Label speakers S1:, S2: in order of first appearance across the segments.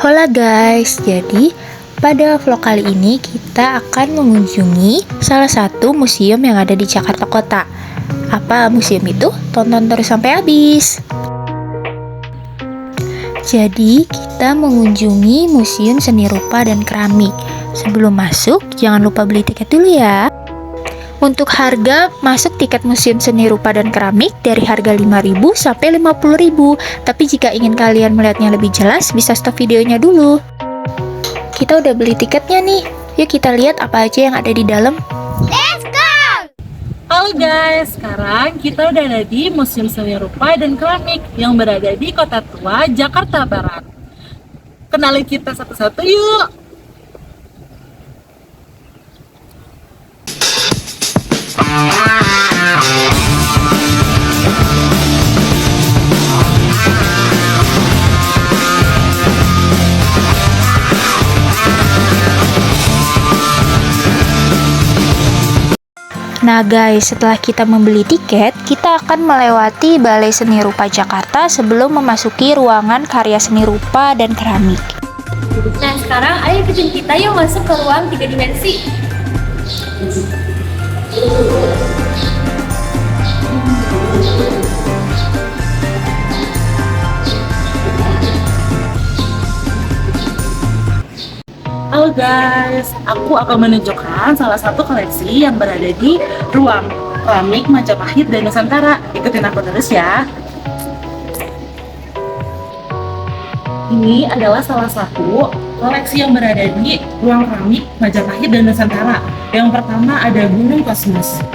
S1: Hola guys, jadi pada vlog kali ini kita akan mengunjungi salah satu museum yang ada di Jakarta Kota. Apa museum itu? Tonton terus sampai habis. Jadi kita mengunjungi Museum Seni Rupa dan Keramik. Sebelum masuk, jangan lupa beli tiket dulu ya. Untuk harga masuk tiket Museum Seni Rupa dan Keramik dari harga 5.000 sampai 50.000. Tapi jika ingin kalian melihatnya lebih jelas, bisa stop videonya dulu. Kita udah beli tiketnya nih. Yuk kita lihat apa aja yang ada di dalam.
S2: Let's go! Halo guys, sekarang kita udah ada di Museum Seni Rupa dan Keramik yang berada di Kota Tua, Jakarta Barat. Kenalin kita satu-satu yuk!
S1: Nah guys, setelah kita membeli tiket, kita akan melewati Balai Seni Rupa Jakarta sebelum memasuki ruangan karya seni rupa dan keramik.
S3: Nah sekarang ayo ikutin kita yuk masuk ke ruang 3 dimensi.
S2: Halo guys, aku akan menunjukkan salah satu koleksi yang berada di ruang keramik Majapahit dan Nusantara. Ikutin aku terus ya. Ini adalah salah satu koleksi yang berada di ruang keramik Majapahit dan Nusantara. Yang pertama ada Gunung Kosmos.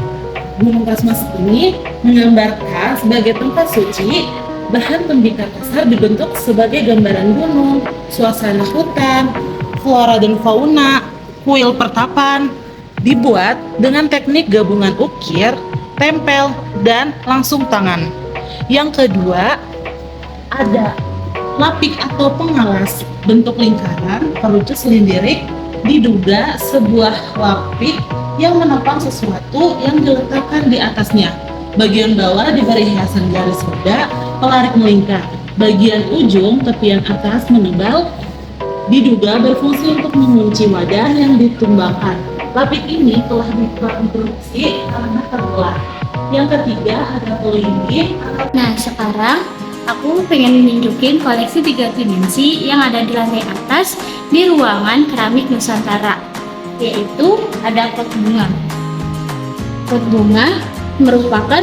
S2: Gunung Kosmos ini menggambarkan sebagai tempat suci. Bahan pembikat dasar dibentuk sebagai gambaran gunung, suasana hutan, flora dan fauna, kuil pertapan, dibuat dengan teknik gabungan ukir, tempel, dan langsung tangan. Yang kedua, ada lapik atau pengalas bentuk lingkaran, kerucut silindirik, diduga sebuah lapik yang menopang sesuatu yang diletakkan di atasnya. Bagian bawah diberi hiasan garis roda, pelarik melingkar. Bagian ujung tepian atas menebal, diduga berfungsi untuk mengunci wadah yang ditumbangkan. Lapik ini telah diproduksi karena terbelah. Yang ketiga ada pelindung.
S3: Nah sekarang aku pengen nunjukin koleksi 3 dimensi yang ada di lantai atas di ruangan keramik Nusantara, yaitu ada pot bunga. Pot bunga merupakan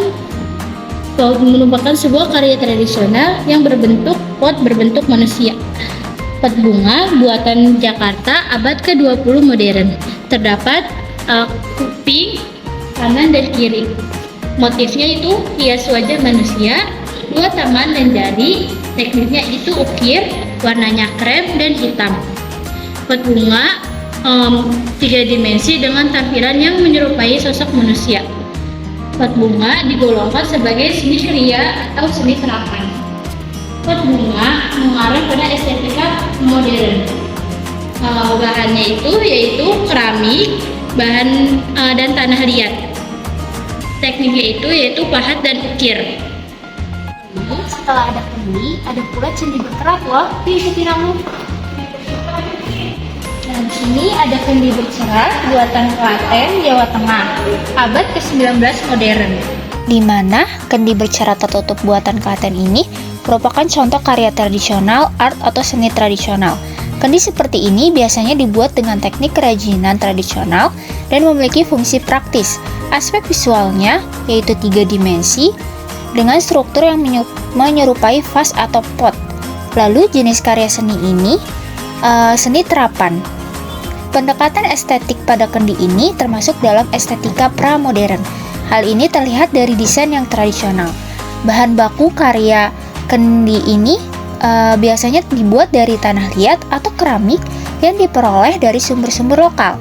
S3: sebuah karya tradisional yang berbentuk pot berbentuk manusia. Pot bunga buatan Jakarta abad ke-20 modern. Terdapat kuping kanan dan kiri. Motifnya itu hias wajah manusia, 2 tangan dan jari. Tekniknya itu ukir, warnanya krem dan hitam. Pot bunga 3 dimensi dengan tampilan yang menyerupai sosok manusia. Pot bunga digolongkan sebagai seni kriya atau seni serapan. Pot bunga mengarah pada estetika modern. Bahannya itu yaitu keramik, bahan dan tanah liat. Tekniknya itu yaitu pahat dan ukir. Setelah ada kendi, ada pula candi berkerak loh. Ikuti kamu. Nah, di sini ada kendi bercerak buatan Klaten, Jawa Tengah, abad ke-19 modern.
S1: Di mana kendi bercerat tertutup buatan Klaten ini merupakan contoh karya tradisional art atau seni tradisional. Kendi seperti ini biasanya dibuat dengan teknik kerajinan tradisional dan memiliki fungsi praktis. Aspek visualnya yaitu 3 dimensi dengan struktur yang menyerupai vas atau pot. Lalu jenis karya seni ini seni terapan. Pendekatan estetik pada kendi ini termasuk dalam estetika pra-modern. Hal ini terlihat dari desain yang tradisional. Bahan baku karya kendi ini biasanya dibuat dari tanah liat atau keramik yang diperoleh dari sumber-sumber lokal.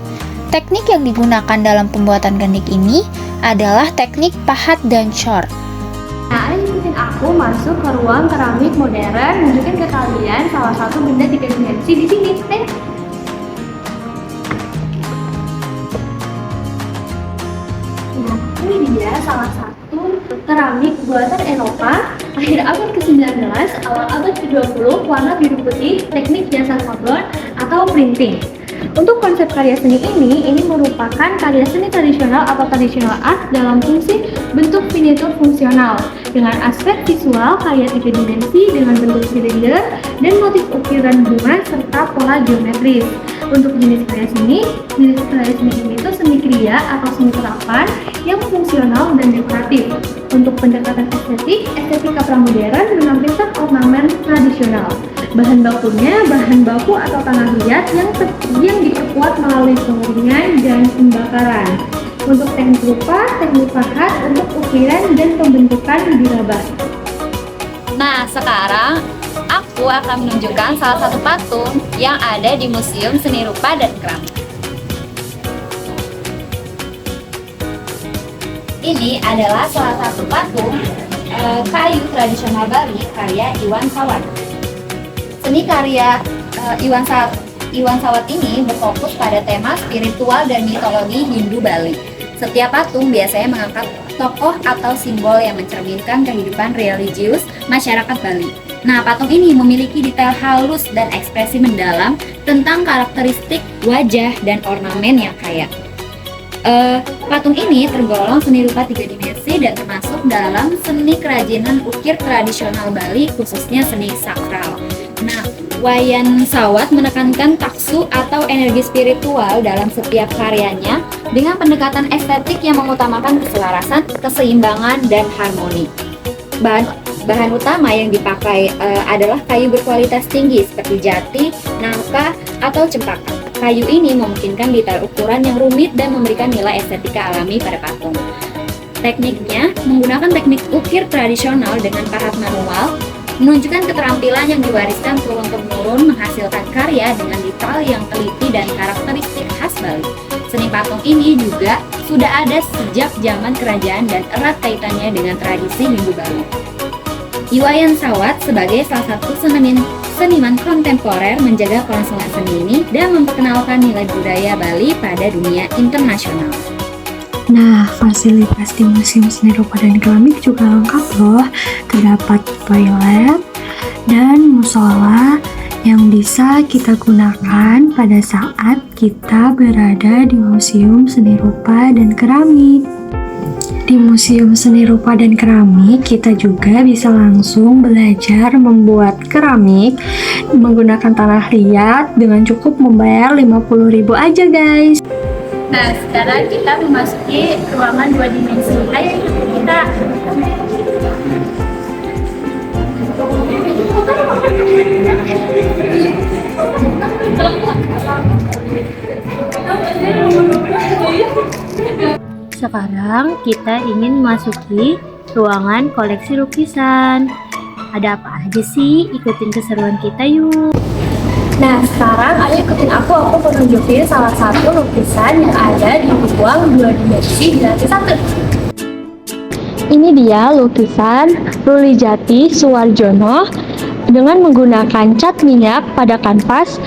S1: Teknik yang digunakan dalam pembuatan kendi ini adalah teknik pahat dan cor.
S3: Nah, ikutin aku masuk ke ruang keramik modern, nunjukin ke kalian salah satu benda 3 dimensi di sini. Nah, ini dia salah satu keramik buatan Eropa Akhir abad ke-19, awal abad ke-20, warna biru putih, teknik jasa sablon atau printing. Untuk konsep karya seni ini merupakan karya seni tradisional atau traditional art dalam fungsi bentuk miniatur fungsional dengan aspek visual karya 3 dimensi dengan bentuk silinder dan motif ukiran bunga serta pola geometris. Untuk jenis karya seni ini itu seni kriya atau seni terapan yang fungsional dan dekoratif. Untuk pendekatan estetika pramodern menampilkan ornamen tradisional. Bahan bakunya bahan baku atau tanah liat yang diperkuat melalui pengeringan dan pembakaran. Untuk teknik rupa, teknik pahat untuk ukiran dan pembentukan diraba.
S4: Nah, sekarang aku akan menunjukkan salah satu patung yang ada di Museum Seni Rupa dan Keramik. Ini adalah salah satu patung kayu tradisional Bali karya Iwan Sawat. Seni karya Iwan Sawat ini berfokus pada tema spiritual dan mitologi Hindu Bali. Setiap patung biasanya mengangkat tokoh atau simbol yang mencerminkan kehidupan religius masyarakat Bali. Nah, patung ini memiliki detail halus dan ekspresi mendalam tentang karakteristik wajah dan ornamen yang kaya. Patung ini tergolong seni rupa 3 dimensi dan termasuk dalam seni kerajinan ukir tradisional Bali, khususnya seni sakral. Nah, Wayan Sawat menekankan taksu atau energi spiritual dalam setiap karyanya dengan pendekatan estetik yang mengutamakan keselarasan, keseimbangan, dan harmoni. Bahan utama yang dipakai adalah kayu berkualitas tinggi seperti jati, nangka, atau cempaka. Kayu ini memungkinkan detail ukuran yang rumit dan memberikan nilai estetika alami pada patung. Tekniknya menggunakan teknik ukir tradisional dengan pahat manual, menunjukkan keterampilan yang diwariskan turun-temurun menghasilkan karya dengan detail yang teliti dan karakteristik khas Bali. Seni patung ini juga sudah ada sejak zaman kerajaan dan erat kaitannya dengan tradisi Hindu Bali. Iwayan Sawat sebagai salah satu seniman kontemporer menjaga kelangsungan seni ini dan memperkenalkan nilai budaya Bali pada dunia internasional.
S5: Nah, fasilitas di Museum Seni Rupa dan Keramik juga lengkap loh. Terdapat toilet dan musola yang bisa kita gunakan pada saat kita berada di Museum Seni Rupa dan Keramik. Di Museum Seni Rupa dan Keramik, kita juga bisa langsung belajar membuat keramik menggunakan tanah liat dengan cukup membayar 50.000 aja guys.
S3: Nah, sekarang kita memasuki ruangan 2 dimensi. Ayo kita Sekarang kita ingin memasuki ruangan koleksi lukisan. Ada apa aja sih? Ikutin keseruan kita yuk.
S1: Nah, sekarang ayo ikutin aku mau nunjukin salah satu lukisan yang ada di ruang 2 dimensi di lantai 1.
S5: Ini dia lukisan Ruli Jati Suwarjono dengan menggunakan cat minyak pada kanvas.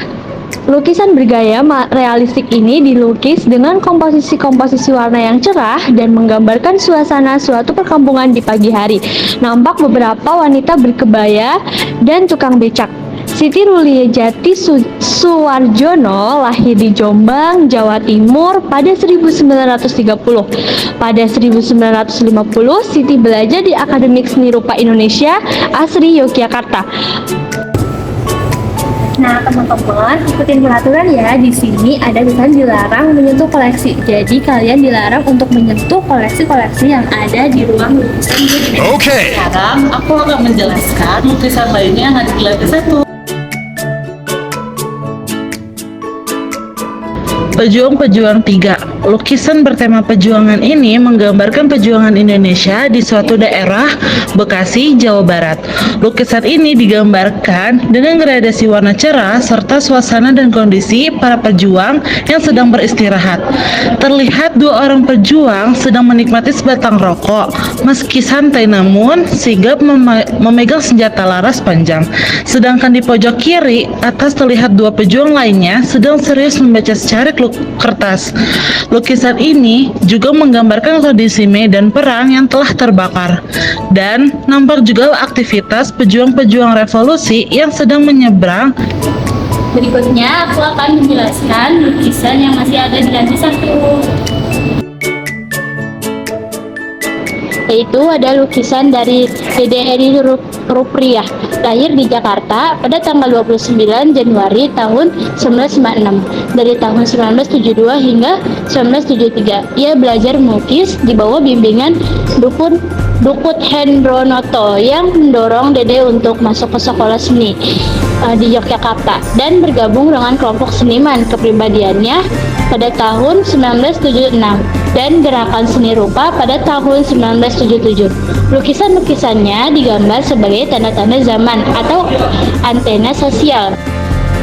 S5: Lukisan bergaya realistik ini dilukis dengan komposisi warna yang cerah dan menggambarkan suasana suatu perkampungan di pagi hari. Nampak beberapa wanita berkebaya dan tukang becak. Siti Rulijati Suwarjono lahir di Jombang, Jawa Timur pada 1930. Pada 1950, Siti belajar di Akademik Seni Rupa Indonesia, ASRI Yogyakarta.
S1: Nah, teman-teman, ikutin peraturan ya. Di sini ada tulisan dilarang menyentuh koleksi. Jadi kalian dilarang untuk menyentuh koleksi-koleksi yang ada di ruang lukisan ini.
S2: Oke. Sekarang aku akan menjelaskan lukisan lainnya yang ada di lantai 1. Pejuang-pejuang 3. Lukisan bertema perjuangan ini menggambarkan perjuangan Indonesia di suatu daerah Bekasi, Jawa Barat. Lukisan ini digambarkan dengan gradasi warna cerah serta suasana dan kondisi para pejuang yang sedang beristirahat. Terlihat 2 orang pejuang sedang menikmati sebatang rokok. Meski santai namun sigap memegang senjata laras panjang. Sedangkan di pojok kiri atas terlihat 2 pejuang lainnya sedang serius membaca secara kertas. Lukisan ini juga menggambarkan kondisi medan perang yang telah terbakar. Dan nampak juga aktivitas pejuang-pejuang revolusi yang sedang menyeberang.
S3: Berikutnya aku akan menjelaskan lukisan yang masih ada di lantai 1. Yaitu ada lukisan dari Dede Eri Rupriah, lahir di Jakarta pada tanggal 29 Januari tahun 1946. Dari tahun 1972 hingga 1973, ia belajar melukis di bawah bimbingan Dukut Hendronoto yang mendorong Dede untuk masuk ke sekolah seni di Yogyakarta dan bergabung dengan kelompok seniman kepribadiannya pada tahun 1976 dan gerakan seni rupa pada tahun 1977. Lukisan-lukisannya digambar sebagai tanda-tanda zaman atau antena sosial.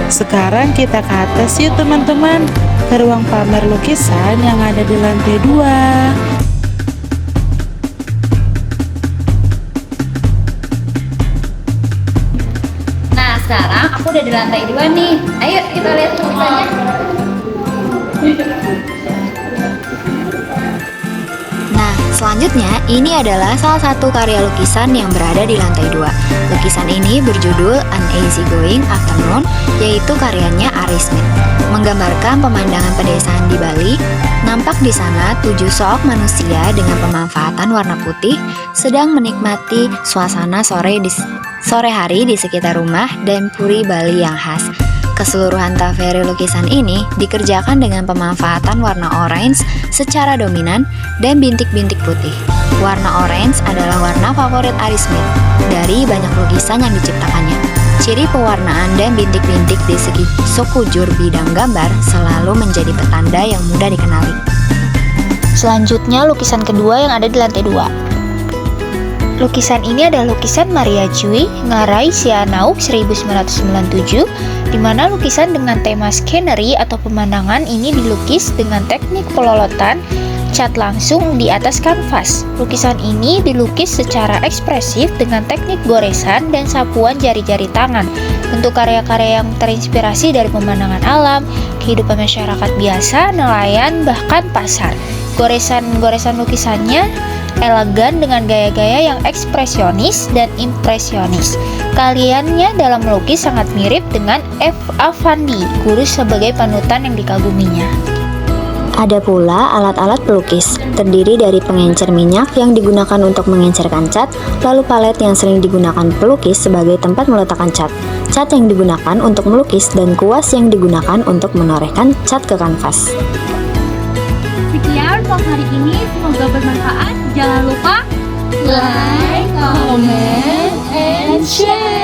S6: Sekarang kita ke atas yuk teman-teman, ke ruang pamer lukisan yang ada di lantai 2.
S4: Nah, sekarang aku udah di lantai 2 nih. Ayo kita lihat lukisannya.
S7: Nah, selanjutnya ini adalah salah satu karya lukisan yang berada di lantai 2. Lukisan ini berjudul An Easygoing Afternoon, yaitu karyanya Ari Smith. Menggambarkan pemandangan pedesaan di Bali. Nampak di sana 7 sok manusia dengan pemanfaatan warna putih sedang menikmati suasana sore hari di sekitar rumah dan puri Bali yang khas. Keseluruhan tafere lukisan ini dikerjakan dengan pemanfaatan warna orange secara dominan dan bintik-bintik putih. Warna orange adalah warna favorit Ari Smith dari banyak lukisan yang diciptakannya. Ciri pewarnaan dan bintik-bintik di segi sekujur bidang gambar selalu menjadi petanda yang mudah dikenali.
S1: Selanjutnya lukisan kedua yang ada di lantai 2. Lukisan ini adalah lukisan Maria Cui Ngarai Sianauk 1997, di mana lukisan dengan tema scenery atau pemandangan ini dilukis dengan teknik pelolotan cat langsung di atas kanvas. Lukisan ini dilukis secara ekspresif dengan teknik goresan dan sapuan jari-jari tangan. Untuk karya-karya yang terinspirasi dari pemandangan alam, kehidupan masyarakat biasa, nelayan, bahkan pasar. Goresan-goresan lukisannya elegan dengan gaya-gaya yang ekspresionis dan impresionis. Kaliannya dalam melukis sangat mirip dengan F. Affandi, guru sebagai panutan yang dikaguminya.
S7: Ada pula alat-alat pelukis, terdiri dari pengencer minyak yang digunakan untuk mengencerkan cat, lalu palet yang sering digunakan pelukis sebagai tempat meletakkan cat, cat yang digunakan untuk melukis, dan kuas yang digunakan untuk menorehkan cat ke kanvas.
S3: Sekian vlog hari ini, semoga bermanfaat. Jangan lupa like, comment, and share.